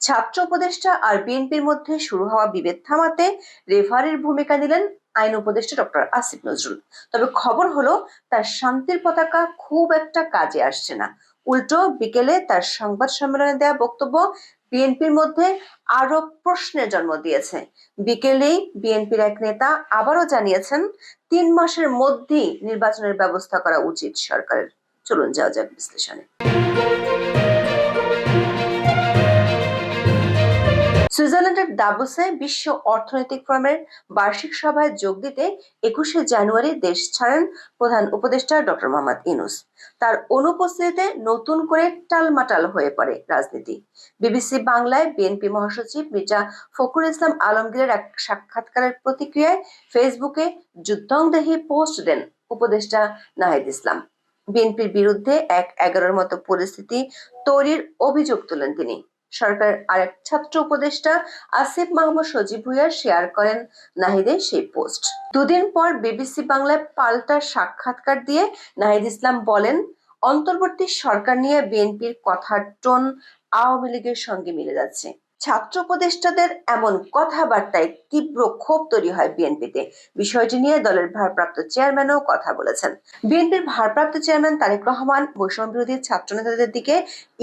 ছাত্র উপদেষ্টা আর বিএনপির মধ্যে শুরু হওয়া বিভেদ থামাতে রেফারির ভূমিকা নিলেন আইন উপদেষ্টা ডক্টর আসিফ নজরুল। তবে খবর হলো তার শান্তির পতাকা খুব একটা কাজে আসছে না। উল্টো বিকেলে তার সংবাদ সম্মেলনে দেওয়া বক্তব্য বিএনপির মধ্যে আরো প্রশ্নের জন্ম দিয়েছে। বিকেলেই বিএনপির এক নেতা আবারও জানিয়েছেন 3 মাসের মধ্যেই নির্বাচনের ব্যবস্থা করা উচিত সরকারের। চলুন যাওয়া যাক বিশ্লেষণে। সুইজারল্যান্ডের দাভোসে বিশ্ব অর্থনৈতিক ফোরামের বার্ষিক সভায় যোগ দিতে 21শে জানুয়ারি দেশ ছাড়েন প্রধান উপদেষ্টা ডক্টর মোহাম্মদ ইউনূস। তার অনুপস্থিতিতে নতুন করে টালমাটাল হয়ে পড়ে রাজনীতি। বিবিসি বাংলায় বিএনপি মহাসচিব মির্জা ফখরুল ইসলাম আলমগীরের এক সাক্ষাৎকারের প্রতিক্রিয়ায় ফেসবুকে যুদ্ধংদেহী পোস্ট দেন উপদেষ্টা নাহিদ ইসলাম। বিএনপির বিরুদ্ধে 1-11 মতো পরিস্থিতি তৈরির অভিযোগ তোলেন তিনি। সরকারের আরেক ছাত্র উপদেষ্টা আসিফ মাহমুদ সজীব ভুঁইয়া শেয়ার করেন নাহিদের সেই পোস্ট। দুদিন পর বিবিসি বাংলায় পাল্টা সাক্ষাৎকার দিয়ে নাহিদ ইসলাম বলেন, অন্তর্বর্তী সরকার নিয়ে বিএনপির কথার টোন আওয়ামী লীগের সঙ্গে মিলে যাচ্ছে। ছাত্র উপদেষ্টাদের এমন কথাবার্তায় তীব্র ক্ষোভ তৈরি হয় বিএনপিতে। বিষয়টি নিয়ে দলের ভারপ্রাপ্ত চেয়ারম্যানও কথা বলেছেন। বিএনপির ভারপ্রাপ্ত চেয়ারম্যান তারেক রহমান বৈষম্য বিরোধী ছাত্র নেতাদের দিকে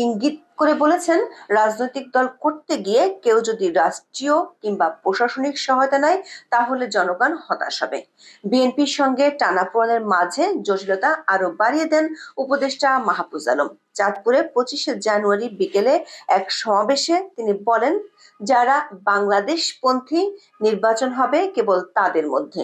ইঙ্গিত করে বলেছেন, রাজনৈতিক দল করতে গিয়ে কেউ যদি রাষ্ট্রীয় কিংবা প্রশাসনিক সহায়তা নেয় তাহলে জনগণ হতাশ হবে। বিএনপির সঙ্গে টানাপোড়েনের মাঝে জটিলতা আরো বাড়িয়ে দেন উপদেষ্টা মাহফুজ আলম। চাঁদপুরে 25শে জানুয়ারি বিকেলে এক সমাবেশে তিনি বলেন, যারা বাংলাদেশপন্থী নির্বাচন হবে কেবল তাদের মধ্যে।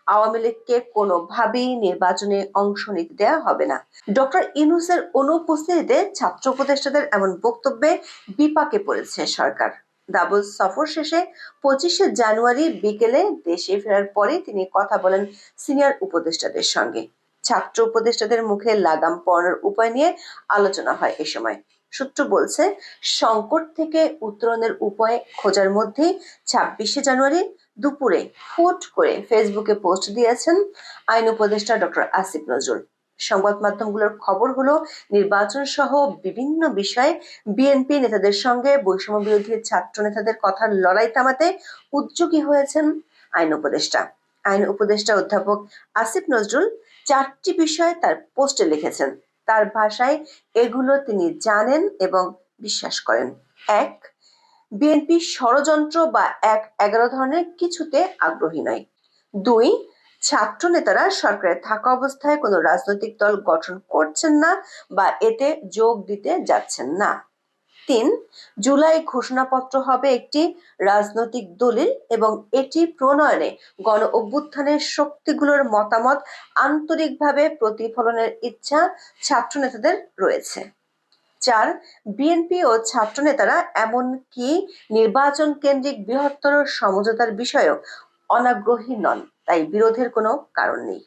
আওয়ামী লীগকে কোনোভাবেই নির্বাচনে অংশ নিতে দেওয়া হবে না। ডক্টর ইউনূসের অনুপস্থিতিতে ছাত্র উপদেষ্টাদের এমন বক্তব্যে বিপাকে পড়েছে সরকার। দাভোস সফর শেষে 25শে জানুয়ারি বিকেলে দেশে ফেরার পরে তিনি কথা বলেন সিনিয়র উপদেষ্টাদের সঙ্গে। ছাত্র উপদেষ্টাদের মুখে লাগাম পরানোর উপায় নিয়ে আলোচনা হয় এ সময়। সূত্র বলছে, সংকট থেকে উত্তরণের উপায় খোঁজার মধ্যেই 26শে জানুয়ারি দুপুরে হুট করে ফেসবুকে পোস্ট দিয়েছেন আইন উপদেষ্টা ডক্টর আসিফ নজরুল। সংবাদ মাধ্যমগুলোর খবর হলো, নির্বাচন সহ বিভিন্ন বিষয়ে বিএনপি নেতাদের সঙ্গে বৈষম্য বিরোধী ছাত্র নেতাদের কথার লড়াই থামাতে উদ্যোগী হয়েছেন আইন উপদেষ্টা। আইন উপদেষ্টা অধ্যাপক আসিফ নজরুল 4টি বিষয়ে তার পোস্টে লিখেছেন। তার ভাষায় এগুলো তিনি জানেন এবং বিশ্বাস করেন। 1. বিএনপি ষড়যন্ত্র বা 1-11 ধরনের কিছুতে আগ্রহী নয়। 2. ছাত্র নেতারা সরকারে থাকা অবস্থায় কোনো রাজনৈতিক দল গঠন করছেন না বা এতে যোগ দিতে যাচ্ছেন না। 3. জুলাই ঘোষণাপত্র হবে একটি রাজনৈতিক দলিল এবং এটি প্রণয়নে গণ অভ্যুত্থানের শক্তিগুলোর মতামত আন্তরিকভাবে প্রতিফলনের ইচ্ছা ছাত্র নেতাদের রয়েছে। 4. বিএনপি ও ছাত্র নেতারা এমনকি নির্বাচন কেন্দ্রিক বৃহত্তর সমঝোতার বিষয়েও অনাগ্রহী নন, তাই বিরোধের কোনো কারণ নেই।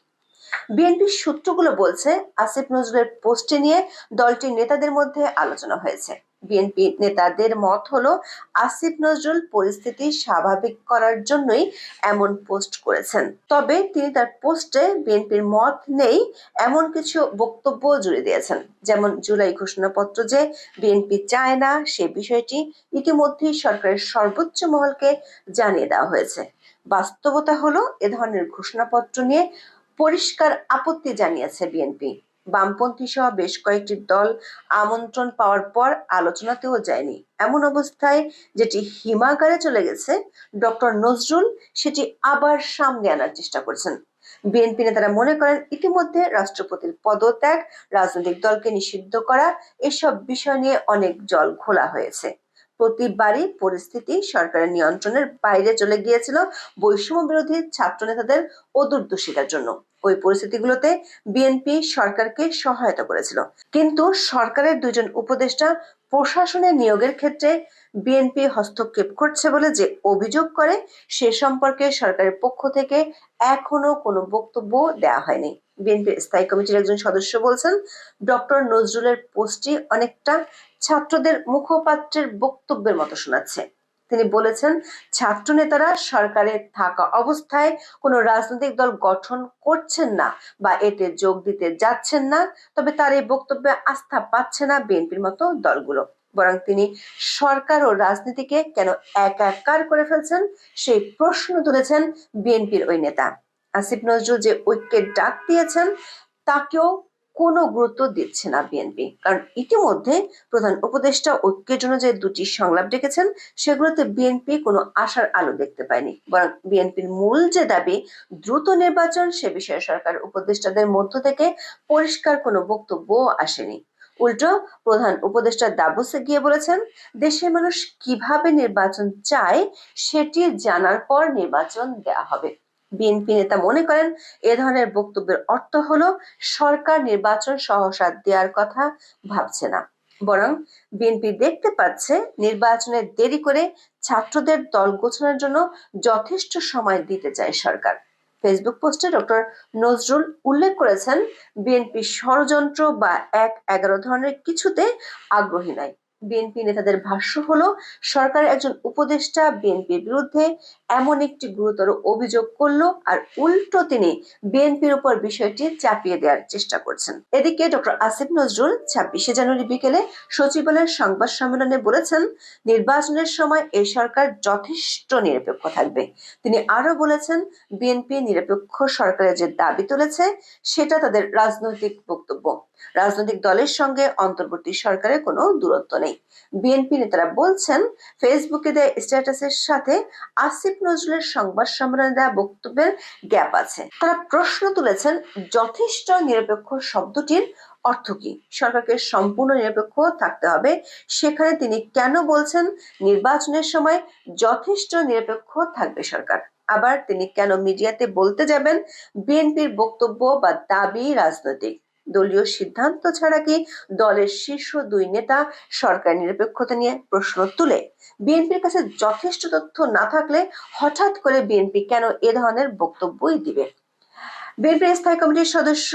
বিএনপির সূত্রগুলো বলছে, আসিফ নজরুলের পোস্টে নিয়ে দলটির নেতাদের মধ্যে আলোচনা হয়েছে। বিএনপি নেতাদের মত হলো, আসিফ নজরুল পরিস্থিতি স্বাভাবিক করার জন্যই এমন পোস্ট করেছেন। তবে তিনি তার পোস্টে বিএনপির মত নেই এমন কিছু বক্তব্য জুড়ে দিয়েছেন। যেমন, জুলাই ঘোষণাপত্র যে বিএনপি চায় না সে বিষয়টি ইতিমধ্যেই সরকারের সর্বোচ্চ মহলকে জানিয়ে দেওয়া হয়েছে। বাস্তবতা হলো, এ ধরনের ঘোষণাপত্র নিয়ে পরিষ্কার আপত্তি জানিয়েছে বিএনপি। বামপন্থী সহ বেশ কয়েকটি দল আমন্ত্রণ পাওয়ার পর আলোচনাতেও যায়নি। এমন অবস্থায় যেটি হিমাগারে চলে গেছে, ডক্টর নজরুল সেটি আবার সামনে আনার চেষ্টা করছেন। বিএনপি নেতারা মনে করেন, ইতিমধ্যে রাষ্ট্রপতির পদত্যাগ, রাজনৈতিক দলকে নিষিদ্ধ করা এসব বিষয় নিয়ে অনেক জল ঘোলা হয়েছে। প্রতিবারই পরিস্থিতি সরকারের নিয়ন্ত্রণের বাইরে চলে গিয়েছিল বৈষম্য বিরোধী ছাত্র নেতাদের অদূরদর্শিতার জন্য। ওই পরিস্থিতিগুলোতে বিএনপি সরকারকে সহায়তা করেছিল। কিন্তু সরকারের 2জন উপদেষ্টা প্রশাসনের নিয়োগের ক্ষেত্রে বিএনপি হস্তক্ষেপ করছে বলে যে অভিযোগ করে, সে সম্পর্কে সরকারের পক্ষ থেকে এখনো কোনো বক্তব্য দেওয়া হয়নি। বিএনপির স্থায়ী কমিটির একজন সদস্য বলছেন, ডক্টর নজরুলের পোস্টটি অনেকটা ছাত্রদের মুখপাত্রের বক্তব্যের মতো শোনাচ্ছে। তিনি বলেছেন, ছাত্র নেতারা সরকারে থাকা অবস্থায় কোনো রাজনৈতিক দল গঠন করছেন না বা এতে যোগ দিতে যাচ্ছেন না, তবে তার এই বক্তব্যে আস্থা পাচ্ছে না বিএনপির মতো দলগুলো। বরং তিনি সরকার ও রাজনীতিকে কেন একাকার করে ফেলছেন সেই প্রশ্ন তুলেছেন বিএনপির ওই নেতা। আসিফ নজরুল যে ঐক্যের ডাক দিয়েছেন তাকেও কোনো গুরুত্ব দিচ্ছে না বিএনপি, কারণ ইতিমধ্যে প্রধান উপদেষ্টা ঐক্যের জন্য যে দুটি সংলাপ ডেকেছেন সেগুলোতে বিএনপি কোনো আশার আলো দেখতে পায়নি। বরং বিএনপির মূল যে দাবি দ্রুত নির্বাচন, সে বিষয়ে সরকার উপদেষ্টাদের মধ্য থেকে পরিষ্কার কোনো বক্তব্য আসেনি। উল্টো প্রধান উপদেষ্টা দাভোসে গিয়ে বলেছেন দেশের মানুষ কিভাবে নির্বাচন চায় সেটি জানার পর নির্বাচন দেয়া হবে। বিএনপি নেতা মনে করেন এ ধরনের বক্তব্যের অর্থ হলো সরকার নির্বাচন সহসা দেওয়ার কথা ভাবছে না, বরং বিএনপি দেখতে পাচ্ছে নির্বাচনে দেরি করে ছাত্রদের দল গোছানোর জন্য যথেষ্ট সময় দিতে চায় সরকার। ফেসবুক পোস্টে ডক্টর নজরুল উল্লেখ করেছেন বিএনপি ষড়যন্ত্র বা ১-১১ ধরনের কিছুতে আগ্রহী নয়। বিএনপি নেতাদের ভাষ্য হলো সরকার একজন উপদেষ্টা বিএনপির বিরুদ্ধে এমন একটি গুরুতর অভিযোগ করলো আর উল্টো তিনি বিএনপির উপর বিষয়টি চাপিয়ে দেওয়ার চেষ্টা করছেন। এদিকে ডক্টর আসিফ নজরুল ২৬শে জানুয়ারি বিকেলে সচিবালয়ের সংবাদ সম্মেলনে বলেছেন নির্বাচনের সময় এই সরকার যথেষ্ট নিরপেক্ষ থাকবে। তিনি আরো বলেছেন বিএনপি নিরপেক্ষ সরকারের যে দাবি তুলেছে সেটা তাদের রাজনৈতিক বক্তব্য, রাজনৈতিক দলের সঙ্গে অন্তর্বর্তী সরকারের কোনো দূরত্ব নেই। বিএনপি নেতারা বলছেন ফেসবুকে দেয়া স্ট্যাটাসের সাথে আসিফ নজরুলের সংবাদ সম্মেলনে দেওয়া বক্তব্যের গ্যাপ আছে। তারা প্রশ্ন তুলেছেন যথেষ্ট নিরপেক্ষ শব্দটির অর্থ কি? সরকারকে সম্পূর্ণ নিরপেক্ষ থাকতে হবে, সেখানে তিনি কেন বলছেন নির্বাচনের সময় যথেষ্ট নিরপেক্ষ থাকবে সরকার? আবার তিনি কেন মিডিয়াতে বলতে যাবেন বিএনপির বক্তব্য বা দাবি রাজনৈতিক? দলীয় সিদ্ধান্ত ছাড়া কি দলের শীর্ষ দুই নেতা সরকার নিরপেক্ষতা নিয়ে প্রশ্ন তুলে? বিএনপির কাছে যথেষ্ট তথ্য না থাকলে হঠাৎ করে বিএনপি কেন এ ধরনের বক্তব্যই দিবে? বিএনপির স্থায়ী কমিটির সদস্য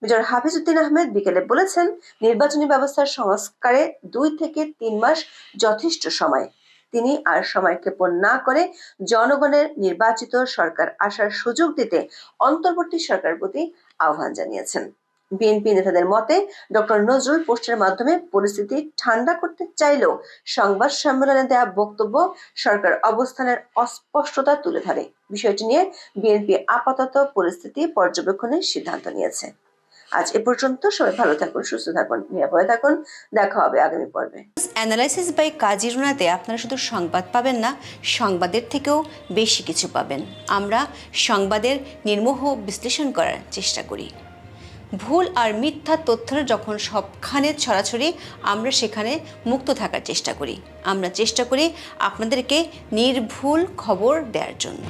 মেজর হাফিজ উদ্দিন আহমেদ বিকেলে বলেছেন নির্বাচনী ব্যবস্থার সংস্কারে ২ থেকে ৩ মাস যথেষ্ট সময়। তিনি আর সময়ক্ষেপণ না করে জনগণের নির্বাচিত সরকার আসার সুযোগ দিতে অন্তর্বর্তী সরকারের প্রতি আহ্বান জানিয়েছেন। বিএনপি নেতাদের মতে ডক্টর নজরুল পোস্টের মাধ্যমে পরিস্থিতি ঠান্ডা করতে চাইলেও সংবাদ সম্মেলনে দেওয়া বক্তব্য সরকার অবস্থানের অস্পষ্টতা তুলে ধরে। বিষয়টি নিয়ে বিএনপি আপাতত পরিস্থিতি পর্যবেক্ষণের সিদ্ধান্ত নিয়েছে। আজ এ পর্যন্ত। সবাই ভালো থাকুন, সুস্থ থাকুন, নিরাপদে থাকুন। দেখা হবে আগামী পর্বে। অ্যানালাইসিস বাই কাজী রুনাতে আপনারা শুধু সংবাদ পাবেন না, সংবাদের থেকেও বেশি কিছু পাবেন। আমরা সংবাদের নির্মোহ বিশ্লেষণ করার চেষ্টা করি। ভুল আর মিথ্যা তথ্যের যখন সবখানে ছড়াছড়ি, আমরা সেখানে মুক্ত থাকার চেষ্টা করি। আমরা চেষ্টা করি আপনাদেরকে নির্ভুল খবর দেওয়ার জন্য।